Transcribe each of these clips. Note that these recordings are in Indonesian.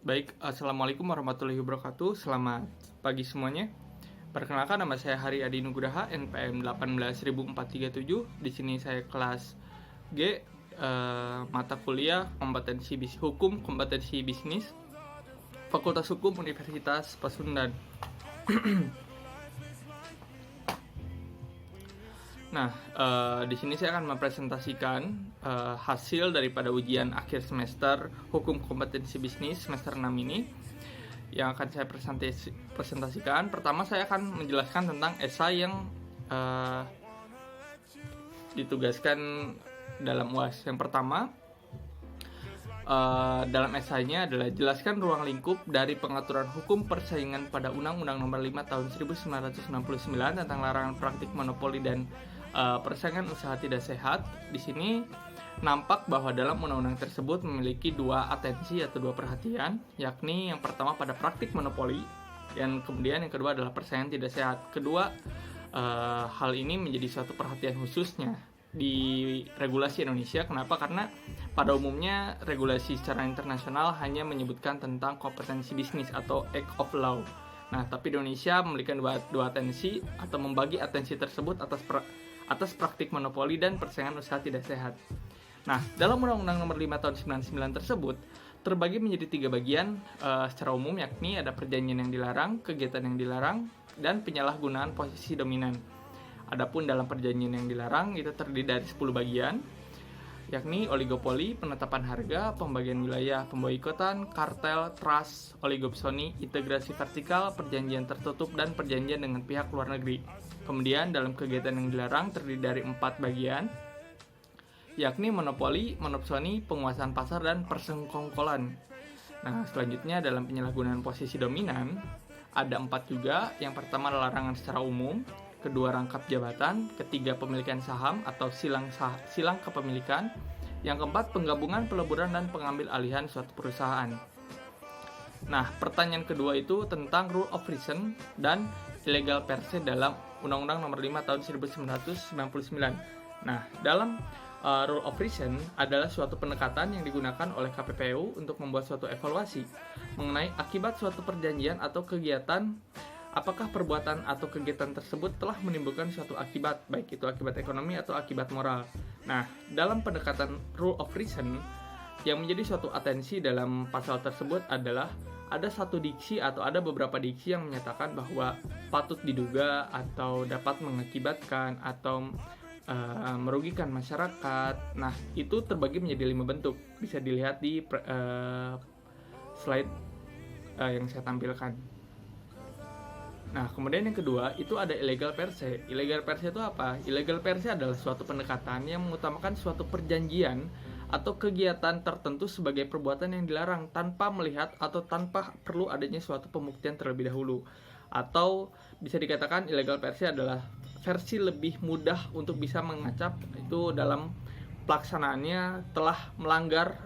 Baik, Assalamualaikum warahmatullahi wabarakatuh. Selamat pagi semuanya. Perkenalkan, nama saya Hari Adi Nugraha, NPM 18437. Di sini saya kelas G, mata kuliah Hukum Kompetensi Bisnis, Fakultas Hukum Universitas Pasundan. Nah, di sini saya akan mempresentasikan hasil daripada ujian akhir semester Hukum Kompetensi Bisnis semester 6 ini yang akan saya presentasikan. Pertama, saya akan menjelaskan tentang esai yang ditugaskan dalam UAS. Yang pertama, dalam esainya adalah jelaskan ruang lingkup dari pengaturan hukum persaingan pada Undang-Undang Nomor 5 Tahun 1999 tentang larangan praktik monopoli dan persaingan usaha tidak sehat. Di sini nampak bahwa dalam undang-undang tersebut memiliki dua atensi atau dua perhatian, yakni yang pertama pada praktik monopoli dan kemudian yang kedua adalah persaingan tidak sehat. Kedua hal ini menjadi suatu perhatian khususnya di regulasi Indonesia. Kenapa? Karena pada umumnya regulasi secara internasional hanya menyebutkan tentang kompetensi bisnis atau act of law. Nah, tapi Indonesia memberikan dua atensi atau membagi atensi tersebut atas praktik monopoli dan persaingan usaha tidak sehat. Nah, dalam Undang-Undang Nomor 5 Tahun 1999 tersebut terbagi menjadi 3 bagian secara umum, yakni ada perjanjian yang dilarang, kegiatan yang dilarang, dan penyalahgunaan posisi dominan. Adapun dalam perjanjian yang dilarang itu terdiri dari 10 bagian, yakni oligopoli, penetapan harga, pembagian wilayah, pemboikotan, kartel, trust, oligopsoni, integrasi vertikal, perjanjian tertutup, dan perjanjian dengan pihak luar negeri. Kemudian dalam kegiatan yang dilarang terdiri dari 4 bagian, yakni monopoli, monopsoni, penguasaan pasar, dan persengkongkolan. Nah, selanjutnya dalam penyalahgunaan posisi dominan ada 4 juga. Yang pertama larangan secara umum, kedua rangkap jabatan, ketiga pemilikan saham atau silang kepemilikan, yang keempat penggabungan, peleburan, dan pengambil alihan suatu perusahaan. Nah, pertanyaan kedua itu tentang rule of reason dan illegal per se dalam Undang-Undang Nomor 5 Tahun 1999. Nah, dalam rule of reason adalah suatu pendekatan yang digunakan oleh KPPU untuk membuat suatu evaluasi mengenai akibat suatu perjanjian atau kegiatan. Apakah perbuatan atau kegiatan tersebut telah menimbulkan suatu akibat, baik itu akibat ekonomi atau akibat moral. Nah, dalam pendekatan rule of reason, yang menjadi suatu atensi dalam pasal tersebut adalah ada satu diksi atau ada beberapa diksi yang menyatakan bahwa patut diduga atau dapat mengakibatkan atau merugikan masyarakat. Nah, itu terbagi menjadi 5 bentuk. Bisa dilihat di slide yang saya tampilkan. Nah, kemudian yang kedua itu ada illegal per se. Illegal per se itu apa? Illegal per se adalah suatu pendekatan yang mengutamakan suatu perjanjian atau kegiatan tertentu sebagai perbuatan yang dilarang tanpa melihat atau tanpa perlu adanya suatu pembuktian terlebih dahulu. Atau bisa dikatakan illegal per se adalah versi lebih mudah untuk bisa mengacap itu dalam pelaksanaannya telah melanggar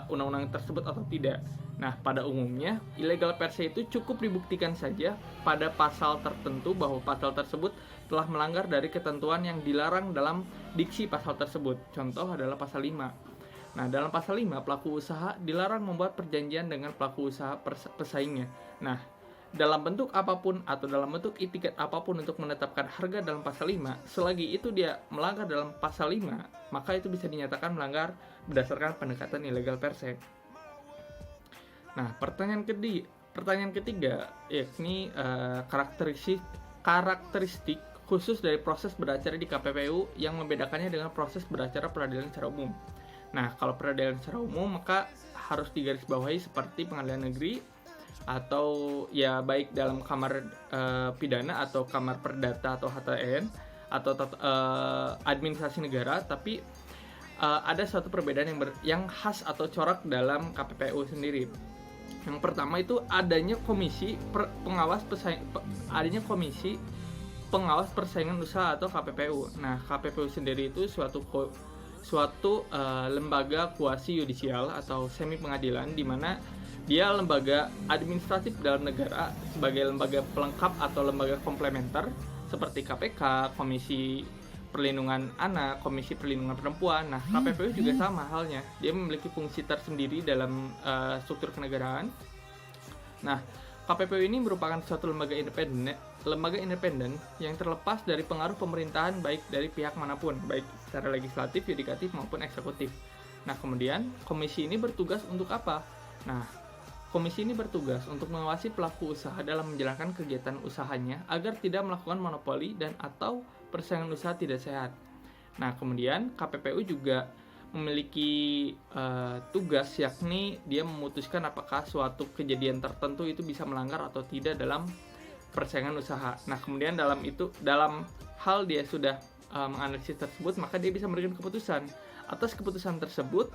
undang-undang tersebut atau tidak. Nah, pada umumnya, illegal per se itu cukup dibuktikan saja pada pasal tertentu bahwa pasal tersebut telah melanggar dari ketentuan yang dilarang dalam diksi pasal tersebut. Contoh adalah pasal 5. Nah, dalam pasal 5, pelaku usaha dilarang membuat perjanjian dengan pelaku usaha pesaingnya. Nah, dalam bentuk apapun atau dalam bentuk itikat apapun untuk menetapkan harga dalam pasal 5, selagi itu dia melanggar dalam pasal 5, maka itu bisa dinyatakan melanggar berdasarkan pendekatan illegal per se. Nah, pertanyaan ketiga yakni karakteristik khusus dari proses beracara di KPPU yang membedakannya dengan proses beracara peradilan secara umum. Nah, kalau peradilan secara umum maka harus digarisbawahi seperti pengadilan negeri atau ya baik dalam kamar pidana atau kamar perdata atau HTN atau administrasi negara, tapi ada suatu perbedaan yang khas atau corak dalam KPPU sendiri. Yang pertama itu adanya komisi pengawas persaingan usaha atau KPPU. Nah, KPPU sendiri itu suatu lembaga kuasi yudisial atau semi pengadilan, di mana dia lembaga administratif dalam negara sebagai lembaga pelengkap atau lembaga komplementer seperti KPK, Komisi Perlindungan Anak, Komisi Perlindungan Perempuan. Nah, KPPU juga sama halnya. Dia memiliki fungsi tersendiri dalam struktur kenegaraan Nah, KPPU ini merupakan suatu lembaga independen yang terlepas dari pengaruh pemerintahan baik dari pihak manapun, baik secara legislatif, yudikatif maupun eksekutif. Nah, kemudian komisi ini bertugas untuk apa? Nah, komisi ini bertugas untuk mengawasi pelaku usaha dalam menjalankan kegiatan usahanya agar tidak melakukan monopoli dan atau persaingan usaha tidak sehat. Nah, kemudian KPPU juga memiliki tugas, yakni dia memutuskan apakah suatu kejadian tertentu itu bisa melanggar atau tidak dalam persaingan usaha. Nah, kemudian dalam hal dia sudah menganalisis tersebut, maka dia bisa memberikan keputusan. Atas keputusan tersebut,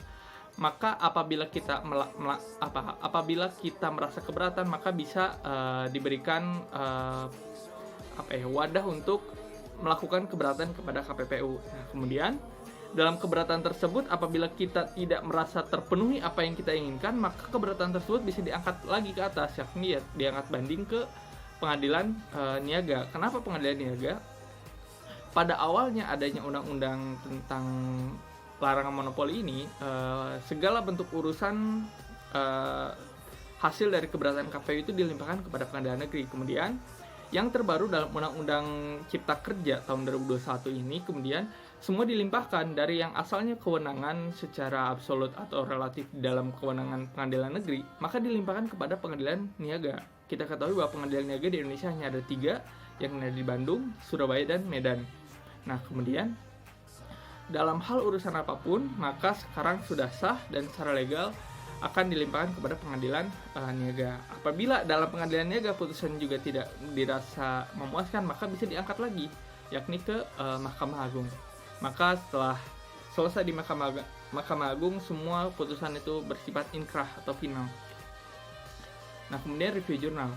maka apabila kita merasa keberatan, maka bisa diberikan wadah untuk melakukan keberatan kepada KPPU. Nah, kemudian dalam keberatan tersebut, apabila kita tidak merasa terpenuhi apa yang kita inginkan, maka keberatan tersebut bisa diangkat lagi ke atas, yakni diangkat banding ke pengadilan niaga. Kenapa pengadilan niaga? Pada awalnya adanya undang-undang tentang larangan monopoli ini, segala bentuk urusan hasil dari keberatan KPU itu dilimpahkan kepada pengadilan negeri. Kemudian yang terbaru dalam Undang-Undang Cipta Kerja tahun 2021 ini, kemudian semua dilimpahkan dari yang asalnya kewenangan secara absolut atau relatif dalam kewenangan pengadilan negeri, maka dilimpahkan kepada pengadilan niaga. Kita ketahui bahwa pengadilan niaga di Indonesia hanya ada 3, yang ada di Bandung, Surabaya, dan Medan. Nah, kemudian dalam hal urusan apapun, maka sekarang sudah sah dan secara legal akan dilimpahkan kepada pengadilan niaga. Apabila dalam pengadilan niaga putusan juga tidak dirasa memuaskan, maka bisa diangkat lagi, yakni ke Mahkamah Agung. Maka setelah selesai di Mahkamah Agung, semua putusan itu bersifat inkrah atau final. Nah, kemudian review jurnal.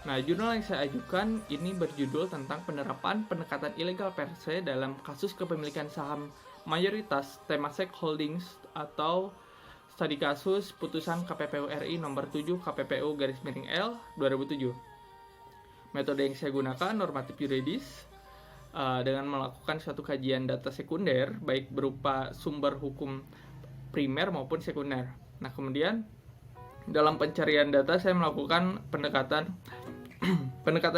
Nah, jurnal yang saya ajukan ini berjudul tentang penerapan pendekatan ilegal per se dalam kasus kepemilikan saham mayoritas Temasek Holdings atau studi kasus putusan KPPU RI nomor 7 KPPU/L 2007. Metode yang saya gunakan normatif yuridis dengan melakukan suatu kajian data sekunder, baik berupa sumber hukum primer maupun sekunder. Nah, kemudian dalam pencarian data saya melakukan pendekatan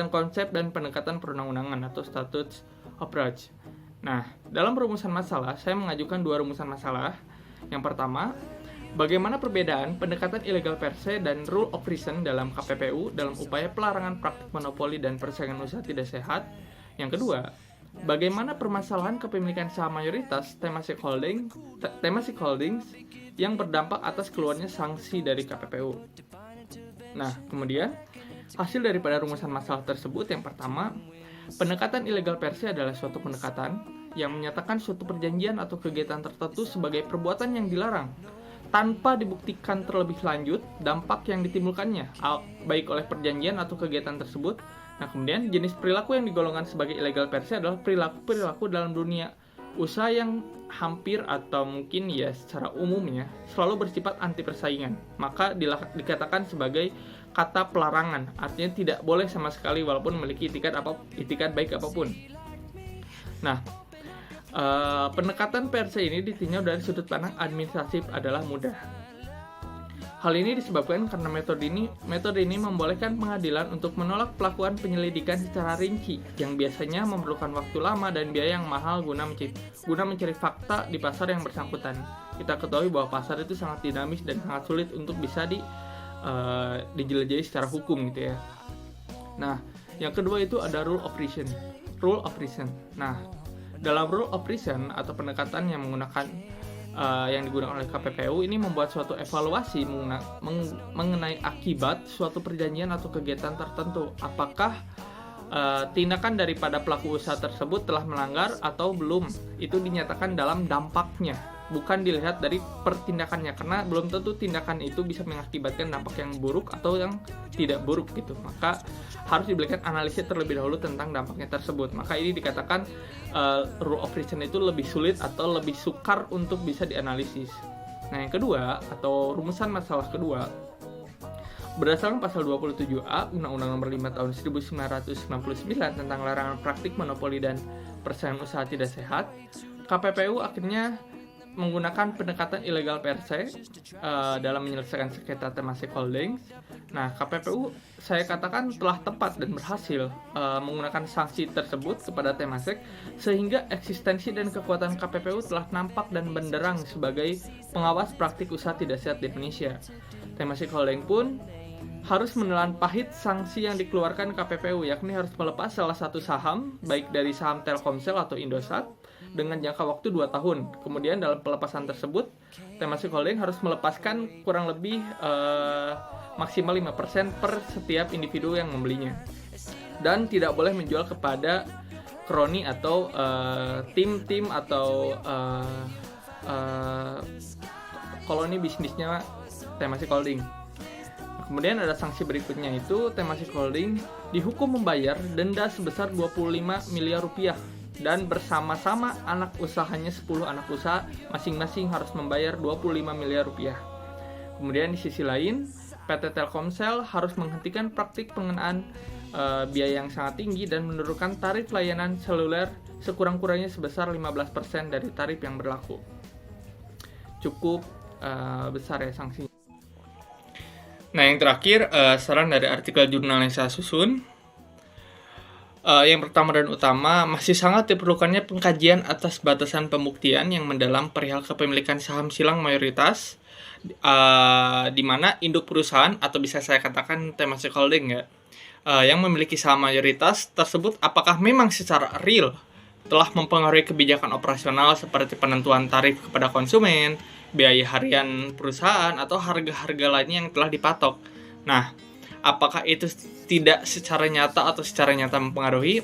konsep dan pendekatan perundang-undangan atau statute approach. Nah, dalam rumusan masalah saya mengajukan 2 rumusan masalah. Yang pertama, bagaimana perbedaan pendekatan ilegal per se dan rule of reason dalam KPPU dalam upaya pelarangan praktik monopoli dan persaingan usaha tidak sehat. Yang kedua, bagaimana permasalahan kepemilikan saham mayoritas Temasek Holdings yang berdampak atas keluarnya sanksi dari KPPU. Nah, kemudian hasil daripada rumusan masalah tersebut, yang pertama, pendekatan ilegal per se adalah suatu pendekatan yang menyatakan suatu perjanjian atau kegiatan tertentu sebagai perbuatan yang dilarang tanpa dibuktikan terlebih lanjut dampak yang ditimbulkannya, baik oleh perjanjian atau kegiatan tersebut. Nah, kemudian jenis perilaku yang digolongkan sebagai ilegal per se adalah perilaku dalam dunia usaha yang hampir atau mungkin ya secara umumnya selalu bersifat anti persaingan. Maka dikatakan sebagai kata pelarangan, artinya tidak boleh sama sekali walaupun memiliki itikat baik apapun. Nah, pendekatan per se ini ditinjau dari sudut pandang administratif adalah mudah. Hal ini disebabkan karena metode ini membolehkan pengadilan untuk menolak pelakuan penyelidikan secara rinci yang biasanya memerlukan waktu lama dan biaya yang mahal guna mencari fakta di pasar yang bersangkutan. Kita ketahui bahwa pasar itu sangat dinamis dan sangat sulit untuk bisa dijelajahi secara hukum gitu ya. Nah, yang kedua itu ada rule of reason. Nah, dalam rule of reason atau pendekatan yang yang digunakan oleh KPPU ini membuat suatu evaluasi mengenai akibat suatu perjanjian atau kegiatan tertentu. Apakah tindakan daripada pelaku usaha tersebut telah melanggar atau belum? Itu dinyatakan dalam dampaknya, bukan dilihat dari pertindakannya, karena belum tentu tindakan itu bisa mengakibatkan dampak yang buruk atau yang tidak buruk gitu. Maka harus diberikan analisis terlebih dahulu tentang dampaknya tersebut. Maka ini dikatakan rule of reason itu lebih sulit atau lebih sukar untuk bisa dianalisis. Nah, yang kedua atau rumusan masalah kedua, berdasarkan pasal 27A Undang-Undang Nomor 5 Tahun 1999 tentang larangan praktik monopoli dan persaingan usaha tidak sehat, KPPU akhirnya menggunakan pendekatan ilegal per se dalam menyelesaikan sengketa Temasek Holdings. Nah, KPPU saya katakan telah tepat dan berhasil menggunakan sanksi tersebut kepada Temasek, sehingga eksistensi dan kekuatan KPPU telah nampak dan benderang sebagai pengawas praktik usaha tidak sehat di Indonesia. Temasek Holdings pun harus menelan pahit sanksi yang dikeluarkan KPPU, yakni harus melepas salah satu saham, baik dari saham Telkomsel atau Indosat, dengan jangka waktu 2 tahun. Kemudian dalam pelepasan tersebut, Temasek Holding harus melepaskan kurang lebih maksimal 5% per setiap individu yang membelinya. Dan tidak boleh menjual kepada kroni atau tim-tim atau koloni bisnisnya Temasek Holding. Kemudian ada sanksi berikutnya, itu Temasek Holding dihukum membayar denda sebesar 25 miliar rupiah dan bersama-sama anak usahanya 10 anak usaha masing-masing harus membayar 25 miliar rupiah. Kemudian di sisi lain, PT Telkomsel harus menghentikan praktik pengenaan biaya yang sangat tinggi dan menurunkan tarif layanan seluler sekurang-kurangnya sebesar 15% dari tarif yang berlaku. Cukup besar ya sanksinya. Nah, yang terakhir, saran dari artikel jurnal yang saya susun. Yang pertama dan utama, masih sangat diperlukannya pengkajian atas batasan pembuktian yang mendalam perihal kepemilikan saham silang mayoritas, di mana induk perusahaan atau bisa saya katakan Temasek Holding yang memiliki saham mayoritas tersebut apakah memang secara real telah mempengaruhi kebijakan operasional seperti penentuan tarif kepada konsumen, biaya harian perusahaan, atau harga-harga lainnya yang telah dipatok. Nah, apakah itu tidak secara nyata atau secara nyata mempengaruhi?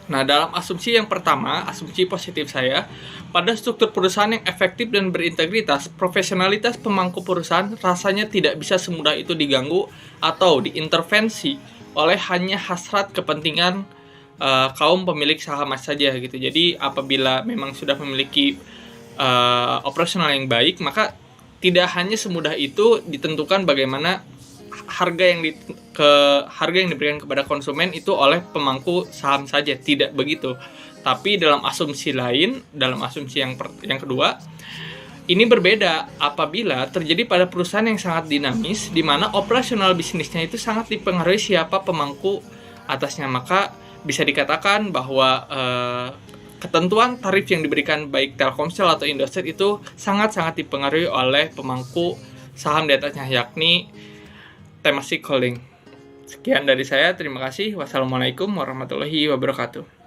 Nah, dalam asumsi yang pertama, asumsi positif saya, pada struktur perusahaan yang efektif dan berintegritas, profesionalitas pemangku perusahaan rasanya tidak bisa semudah itu diganggu atau diintervensi oleh hanya hasrat kepentingan kaum pemilik saham saja gitu. Jadi, apabila memang sudah memiliki operasional yang baik, maka tidak hanya semudah itu ditentukan bagaimana harga yang diberikan kepada konsumen itu oleh pemangku saham saja, tidak begitu. Tapi dalam asumsi lain, dalam asumsi yang kedua, ini berbeda apabila terjadi pada perusahaan yang sangat dinamis, di mana operasional bisnisnya itu sangat dipengaruhi siapa pemangku atasnya. Maka bisa dikatakan bahwa ketentuan tarif yang diberikan baik Telkomsel atau Indosat itu sangat-sangat dipengaruhi oleh pemangku saham di atasnya, yakni Temasek Holding. Sekian dari saya, terima kasih. Wassalamualaikum warahmatullahi wabarakatuh.